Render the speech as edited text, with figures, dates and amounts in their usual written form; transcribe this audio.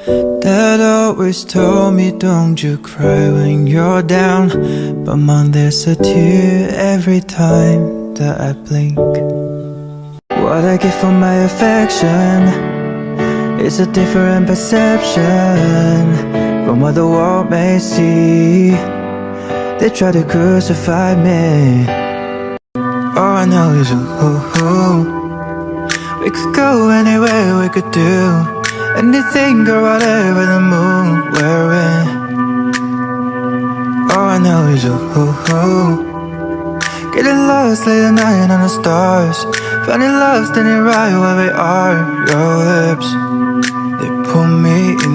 Dad always told me don't you cry when you're down, but mom, there's a tear every time that I blink. What I get for my affection is a different perception from what the world may see. They try to crucify me. All I know is we could go anywhere, we could do anything or whatever the mood we're in. All I know is getting lost late at night on the stars, finding love standing right where we are. Your lips, they pull me in.